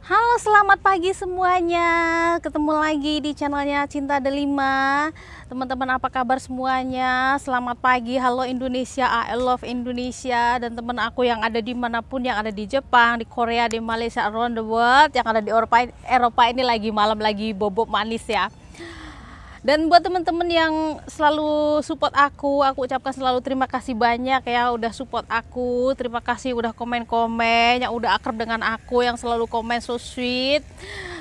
Halo, selamat pagi semuanya. Ketemu lagi di channelnya Cinta Delima. Teman-teman, apa kabar semuanya? Selamat pagi. Halo Indonesia, I love Indonesia. Dan teman aku yang ada dimanapun, yang ada di Jepang, di Korea, di Malaysia, around the world, yang ada di Eropa ini lagi malam, lagi bobok manis ya. Dan buat teman-teman yang selalu support aku ucapkan selalu terima kasih banyak ya udah support aku. Terima kasih udah komen-komen, yang udah akrab dengan aku, yang selalu komen so sweet.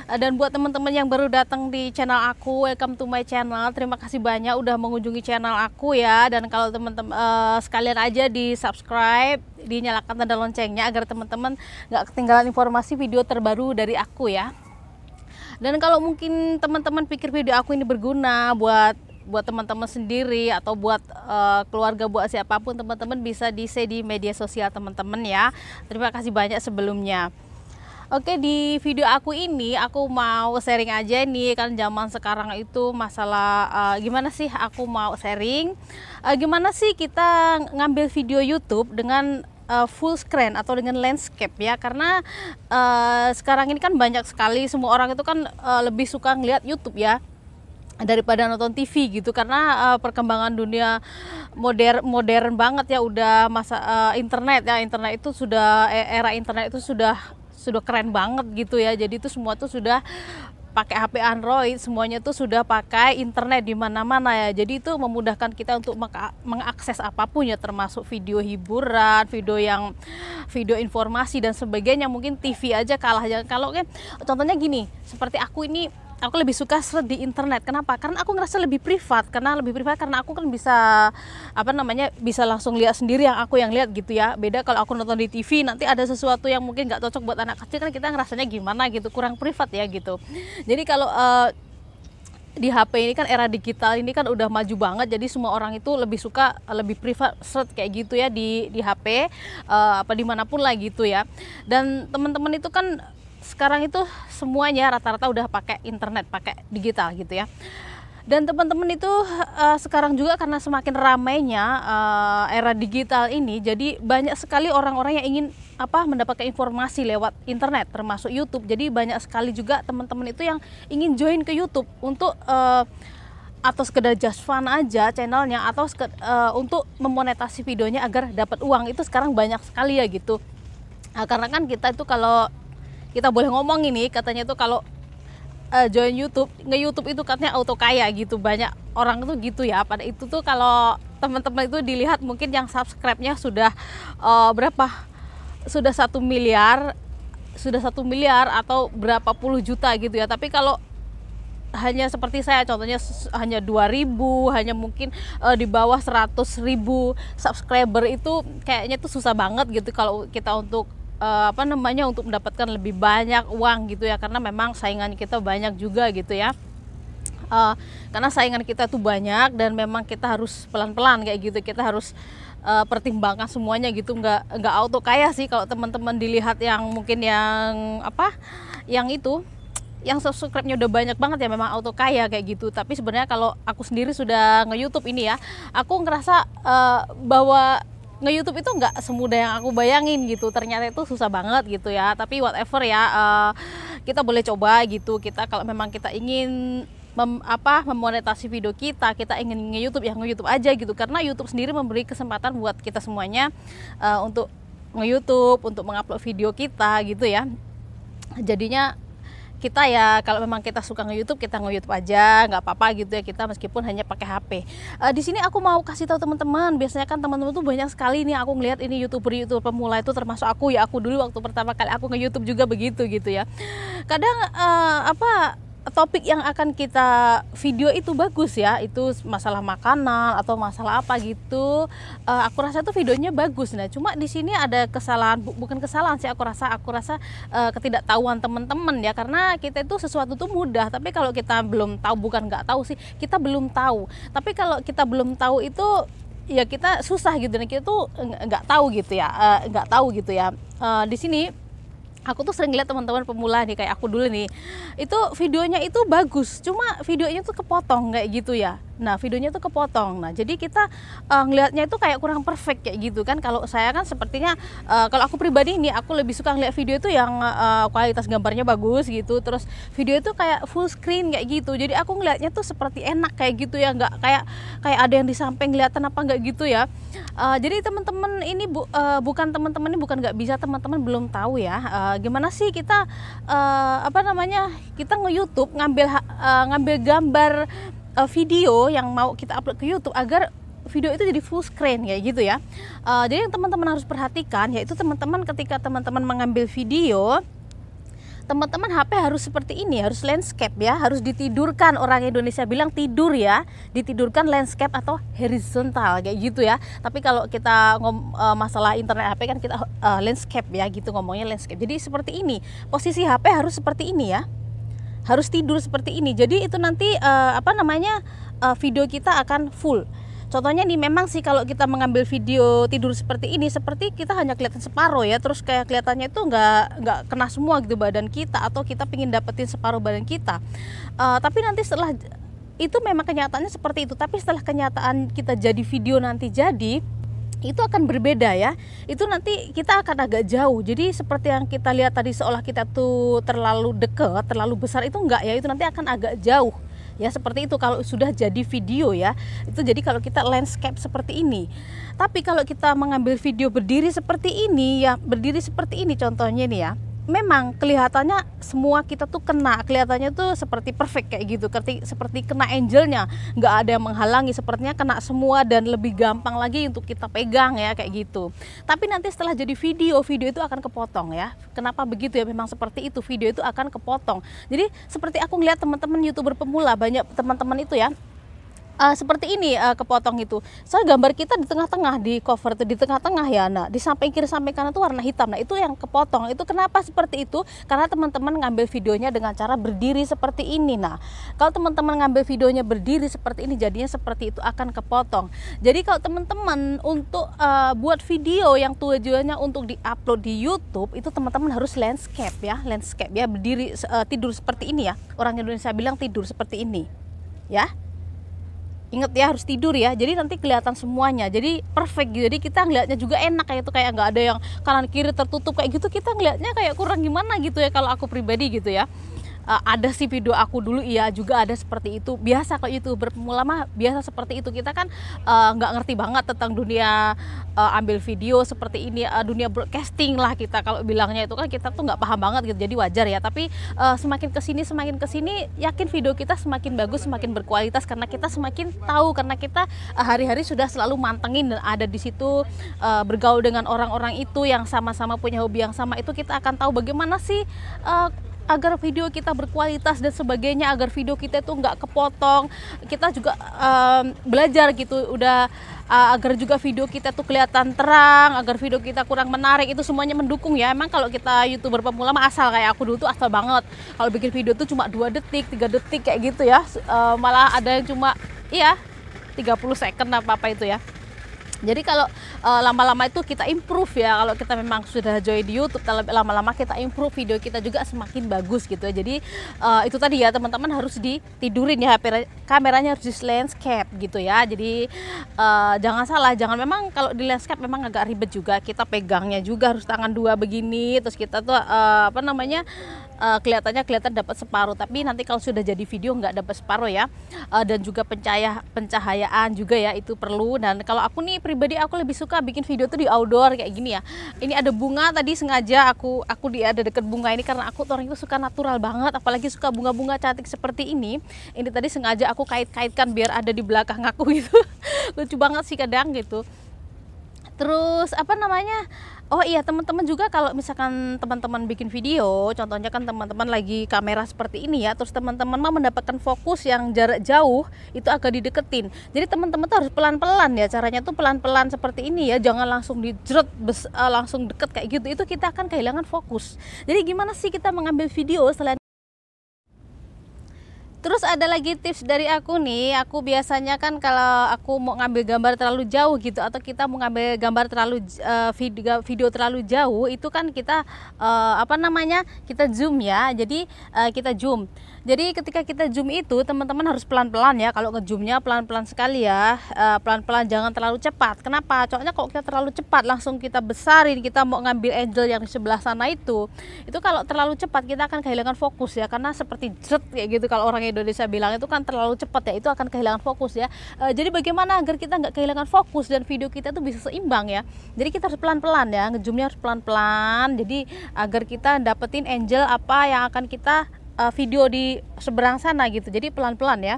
Dan buat teman-teman yang baru datang di channel aku, welcome to my channel. Terima kasih banyak udah mengunjungi channel aku ya. Dan kalau teman-teman sekalian aja di subscribe, dinyalakan tanda loncengnya agar teman-teman nggak ketinggalan informasi video terbaru dari aku ya. Dan kalau mungkin teman-teman pikir video aku ini berguna buat teman-teman sendiri atau buat keluarga, buat siapapun, teman-teman bisa di-share di media sosial teman-teman ya. Terima kasih banyak sebelumnya. Oke, di video aku ini aku mau sharing aja nih, kan zaman sekarang itu masalah gimana sih aku mau sharing gimana sih kita ngambil video YouTube dengan full screen atau dengan landscape ya, karena sekarang ini kan banyak sekali, semua orang itu kan lebih suka ngeliat YouTube ya daripada nonton TV gitu, karena perkembangan dunia modern banget ya, udah masa internet ya, internet itu sudah era internet itu sudah keren banget gitu ya. Jadi itu semua tuh sudah pakai HP Android, semuanya tuh sudah pakai internet di mana-mana ya. Jadi itu memudahkan kita untuk mengakses apapun ya, termasuk video hiburan, video informasi dan sebagainya. Mungkin TV aja kalah ya. Kalau kan contohnya gini, seperti aku ini, aku lebih suka search di internet. Kenapa? Karena aku ngerasa lebih privat. Karena aku kan bisa bisa langsung lihat sendiri yang aku yang lihat gitu ya. Beda kalau aku nonton di TV, nanti ada sesuatu yang mungkin nggak cocok buat anak kecil, kan kita ngerasanya gimana gitu, kurang privat ya gitu. Jadi kalau di HP ini kan era digital ini kan udah maju banget, jadi semua orang itu lebih suka lebih privat search kayak gitu ya di HP dimanapun lah gitu ya. Dan teman-teman itu kan sekarang itu semuanya rata-rata udah pakai internet, pakai digital gitu ya. Dan teman-teman itu sekarang juga karena semakin ramainya era digital ini, jadi banyak sekali orang-orang yang ingin mendapatkan informasi lewat internet, termasuk YouTube. Jadi banyak sekali juga teman-teman itu yang ingin join ke YouTube untuk atau sekedar just fun aja channelnya, atau untuk memonetasi videonya agar dapat uang. Itu sekarang banyak sekali ya gitu. Karena kan kita itu, kalau kita boleh ngomong ini, katanya tuh kalau join YouTube, nge-YouTube itu katanya auto kaya gitu. Banyak orang tuh gitu ya. Pada itu tuh kalau teman-teman itu dilihat, mungkin yang subscribe-nya sudah berapa? Sudah 1 miliar atau berapa puluh juta gitu ya. Tapi kalau hanya seperti saya, contohnya hanya 2.000, hanya mungkin di bawah 100.000 subscriber, itu kayaknya tuh susah banget gitu kalau kita untuk untuk mendapatkan lebih banyak uang gitu ya, karena memang saingan kita banyak juga gitu ya. Karena saingan kita tuh banyak, dan memang kita harus pelan-pelan kayak gitu, kita harus pertimbangkan semuanya gitu. Nggak auto kaya sih kalau teman-teman dilihat yang mungkin yang subscribe-nya udah banyak banget ya, memang auto kaya kayak gitu. Tapi sebenarnya kalau aku sendiri sudah nge-YouTube ini ya, aku ngerasa bahwa nge-YouTube itu nggak semudah yang aku bayangin gitu. Ternyata itu susah banget gitu ya. Tapi whatever ya, kita boleh coba gitu. Kita kalau memang kita ingin memonetasi video kita ingin nge-YouTube, ya nge-YouTube aja gitu. Karena YouTube sendiri memberi kesempatan buat kita semuanya untuk nge-YouTube, untuk mengupload video kita gitu ya. Jadinya kita ya, kalau memang kita suka nge-YouTube, kita nge-YouTube aja, nggak apa-apa gitu ya, kita meskipun hanya pakai HP. Di sini aku mau kasih tahu teman-teman, biasanya kan teman-teman tuh banyak sekali nih aku ngelihat ini YouTuber pemula itu, termasuk aku ya. Aku dulu waktu pertama kali aku nge-YouTube juga begitu gitu ya. Kadang topik yang akan kita video itu bagus ya, itu masalah makanan atau masalah apa gitu, aku rasa tuh videonya bagus. Nah, cuma di sini ada kesalahan, bukan kesalahan sih, aku rasa ketidaktahuan teman-teman ya, karena kita itu sesuatu tuh mudah, tapi kalau kita belum tahu, bukan nggak tahu sih, kita belum tahu, tapi kalau kita belum tahu itu ya kita susah gitu, nih kita tuh nggak tahu gitu ya, di sini aku tuh sering lihat teman-teman pemula nih kayak aku dulu nih, itu videonya itu bagus, cuma videonya tuh kepotong kayak gitu ya. Nah, videonya tuh kepotong. Nah, jadi kita ngelihatnya itu kayak kurang perfect kayak gitu kan. Kalau saya kan sepertinya kalau aku pribadi ini aku lebih suka ngeliat video itu yang kualitas gambarnya bagus gitu. Terus video itu kayak full screen kayak gitu. Jadi aku ngelihatnya tuh seperti enak kayak gitu ya, nggak kayak ada yang di samping kelihatan apa nggak gitu ya. Jadi teman-teman ini bukan teman-teman ini bukan nggak bisa, teman-teman belum tahu ya gimana sih kita kita nge-YouTube ngambil gambar video yang mau kita upload ke YouTube agar video itu jadi full screen ya gitu ya. Jadi yang teman-teman harus perhatikan yaitu teman-teman ketika teman-teman mengambil video, teman-teman HP harus seperti ini, harus landscape ya, harus ditidurkan, orang Indonesia bilang tidur ya, ditidurkan landscape atau horizontal kayak gitu ya. Tapi kalau kita masalah internet HP kan kita landscape ya gitu, ngomongnya landscape. Jadi seperti ini, posisi HP harus seperti ini ya, harus tidur seperti ini. Jadi itu nanti video kita akan full. Contohnya nih, memang sih kalau kita mengambil video tidur seperti ini, seperti kita hanya kelihatan separuh ya, terus kayak kelihatannya itu nggak kena semua gitu badan kita, atau kita pingin dapetin separuh badan kita. Tapi nanti setelah itu memang kenyataannya seperti itu, tapi setelah kenyataan kita jadi video nanti jadi, itu akan berbeda ya. Itu nanti kita akan agak jauh. Jadi seperti yang kita lihat tadi, seolah kita tuh terlalu dekat, terlalu besar, itu enggak ya, itu nanti akan agak jauh ya, seperti itu kalau sudah jadi video ya. Itu jadi kalau kita landscape seperti ini. Tapi kalau kita mengambil video berdiri seperti ini ya, berdiri seperti ini contohnya nih ya, memang kelihatannya semua kita tuh kena, kelihatannya tuh seperti perfect kayak gitu, seperti kena angelnya, nggak ada yang menghalangi, sepertinya kena semua dan lebih gampang lagi untuk kita pegang ya kayak gitu. Tapi nanti setelah jadi video itu akan kepotong ya. Kenapa begitu ya? Memang seperti itu, video itu akan kepotong. Jadi seperti aku ngeliat teman-teman YouTuber pemula, banyak teman-teman itu ya, seperti ini kepotong itu. Soalnya gambar kita di tengah-tengah, di cover itu di tengah-tengah ya. Nah, di samping kiri samping kanan itu warna hitam. Nah, itu yang kepotong. Itu kenapa seperti itu? Karena teman-teman ngambil videonya dengan cara berdiri seperti ini. Nah, kalau teman-teman ngambil videonya berdiri seperti ini, jadinya seperti itu, akan kepotong. Jadi kalau teman-teman untuk buat video yang tujuannya untuk di-upload di YouTube, itu teman-teman harus landscape ya, berdiri tidur seperti ini ya. Orang Indonesia bilang tidur seperti ini. Ya. Ingat ya, harus tidur ya, jadi nanti kelihatan semuanya, jadi perfect gitu. Jadi kita ngelihatnya juga enak kayak itu, kayak nggak ada yang kanan kiri tertutup kayak gitu, kita ngelihatnya kayak kurang gimana gitu ya kalau aku pribadi gitu ya. Ada sih video aku dulu iya juga ada seperti itu. Biasa kalau YouTuber pemula mah biasa seperti itu. Kita kan nggak ngerti banget tentang dunia ambil video seperti ini, dunia broadcasting lah kita kalau bilangnya, itu kan kita tuh nggak paham banget gitu, jadi wajar ya. Tapi semakin kesini yakin video kita semakin bagus, semakin berkualitas, karena kita semakin tahu, karena kita hari-hari sudah selalu mantengin dan ada di situ, bergaul dengan orang-orang itu yang sama-sama punya hobi yang sama. Itu kita akan tahu bagaimana sih agar video kita berkualitas dan sebagainya, agar video kita itu nggak kepotong. Kita juga belajar gitu, udah agar juga video kita tuh kelihatan terang, agar video kita kurang menarik, itu semuanya mendukung ya. Emang kalau kita YouTuber pemula mah asal, kayak aku dulu tuh asal banget, kalau bikin video tuh cuma 2 detik, 3 detik kayak gitu ya. Malah ada yang cuma 30 second apa itu ya. Jadi kalau lama-lama itu kita improve ya, kalau kita memang sudah join di YouTube, lama-lama kita improve, video kita juga semakin bagus gitu ya. Jadi itu tadi ya, teman-teman harus ditidurin ya, kameranya harus di landscape gitu ya. Jadi jangan salah, memang kalau di landscape memang agak ribet juga, kita pegangnya juga harus tangan 2 begini, terus kita tuh kelihatan dapat separuh, tapi nanti kalau sudah jadi video nggak dapat separuh ya. Dan juga pencahayaan juga ya, itu perlu. Dan kalau aku nih pribadi, aku lebih suka bikin video tuh di outdoor kayak gini ya. Ini ada bunga tadi, sengaja aku ada deket bunga ini karena aku orang itu suka natural banget, apalagi suka bunga-bunga cantik seperti ini. Ini tadi sengaja aku kait-kaitkan biar ada di belakang aku gitu. Lucu banget sih kadang gitu. Terus oh iya, teman-teman juga kalau misalkan teman-teman bikin video, contohnya kan teman-teman lagi kamera seperti ini ya, terus teman-teman mau mendapatkan fokus yang jarak jauh, itu agak dideketin. Jadi teman-teman tuh harus pelan-pelan ya, caranya tuh pelan-pelan seperti ini ya, jangan langsung dijret langsung deket kayak gitu, itu kita akan kehilangan fokus. Jadi gimana sih kita mengambil video selain. Terus ada lagi tips dari aku nih. Aku biasanya kan kalau aku mau ngambil gambar terlalu jauh gitu, atau kita mau ngambil gambar terlalu video terlalu jauh, itu kan kita apa namanya, kita zoom ya. Jadi kita zoom. Jadi ketika kita zoom itu teman-teman harus pelan-pelan ya. Kalau ngezoomnya pelan-pelan sekali ya, pelan-pelan, jangan terlalu cepat. Kenapa? Soalnya kalau kita terlalu cepat langsung kita besarin, kita mau ngambil angel yang di sebelah sana itu kalau terlalu cepat kita akan kehilangan fokus ya, karena seperti jet kayak gitu kalau orang Indonesia bilang, itu kan terlalu cepat ya, itu akan kehilangan fokus ya. Jadi bagaimana agar kita nggak kehilangan fokus dan video kita tuh bisa seimbang ya? Jadi kita harus pelan-pelan ya, ngezoomnya harus pelan-pelan. Jadi agar kita dapetin angel apa yang akan kita video di seberang sana gitu. Jadi pelan-pelan ya.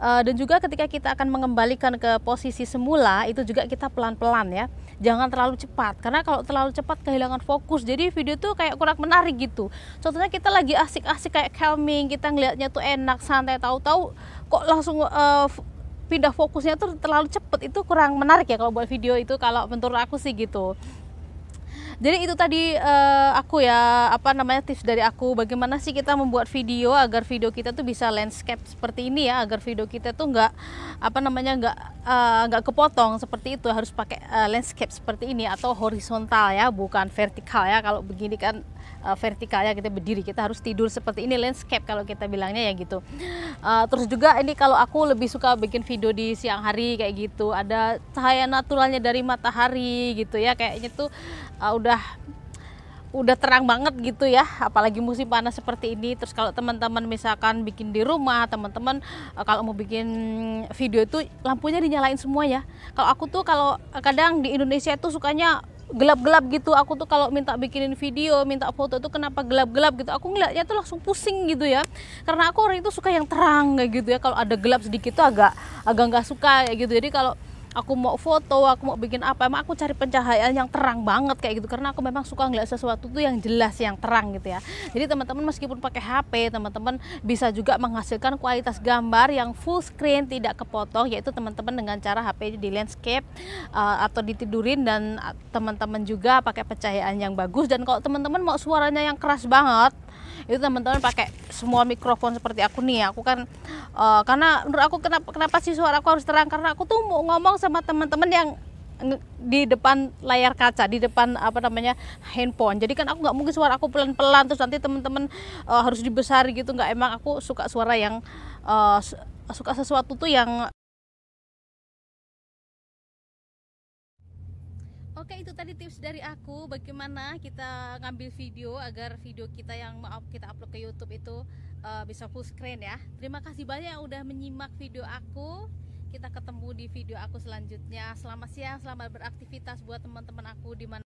Dan juga ketika kita akan mengembalikan ke posisi semula, itu juga kita pelan-pelan ya. Jangan terlalu cepat, karena kalau terlalu cepat kehilangan fokus. Jadi video tuh kayak kurang menarik gitu. Contohnya kita lagi asik-asik kayak calming, kita ngelihatnya tuh enak, santai, tahu-tahu kok langsung pindah fokusnya tuh terlalu cepet. Itu kurang menarik ya kalau buat video itu, kalau menurut aku sih gitu. Jadi itu tadi aku ya, apa namanya, tips dari aku bagaimana sih kita membuat video agar video kita tuh bisa landscape seperti ini ya, agar video kita tuh nggak, apa namanya, nggak kepotong seperti itu. Harus pakai landscape seperti ini atau horizontal ya, bukan vertikal ya. Kalau begini kan vertikal ya, kita berdiri, kita harus tidur seperti ini, landscape kalau kita bilangnya ya gitu. Terus juga ini kalau aku lebih suka bikin video di siang hari kayak gitu, ada cahaya naturalnya dari matahari gitu ya, kayaknya tuh udah terang banget gitu ya, apalagi musim panas seperti ini. Terus kalau teman-teman misalkan bikin di rumah, teman-teman kalau mau bikin video itu lampunya dinyalain semua ya. Kalau aku tuh kalau kadang di Indonesia itu sukanya gelap-gelap gitu. Aku tuh kalau minta bikinin video, minta foto itu kenapa gelap-gelap gitu, aku ngeliatnya tuh langsung pusing gitu ya, karena aku orang itu suka yang terang kayak gitu ya. Kalau ada gelap sedikit tuh agak nggak suka kayak gitu. Jadi kalau aku mau foto, aku mau bikin apa, emang aku cari pencahayaan yang terang banget kayak gitu, karena aku memang suka ngeliat sesuatu tuh yang jelas, yang terang gitu ya. Jadi teman-teman meskipun pakai HP, teman-teman bisa juga menghasilkan kualitas gambar yang full screen, tidak kepotong, yaitu teman-teman dengan cara HP di landscape atau ditidurin, dan teman-teman juga pakai pencahayaan yang bagus. Dan kalau teman-teman mau suaranya yang keras banget, itu teman-teman pakai semua mikrofon seperti aku nih. Aku kan karena menurut aku kenapa sih suara aku harus terang, karena aku tuh mau ngomong sama teman-teman yang di depan layar kaca, di depan apa namanya, handphone. Jadi kan aku nggak mungkin suara aku pelan-pelan terus nanti teman-teman harus dibesar gitu, nggak. Emang aku suka suara yang suka sesuatu tuh yang. Oke, itu tadi tips dari aku bagaimana kita ngambil video agar video kita yang mau kita upload ke YouTube itu bisa full screen ya. Terima kasih banyak yang udah menyimak video aku. Kita ketemu di video aku selanjutnya. Selamat siang, selamat beraktivitas buat teman-teman aku di mana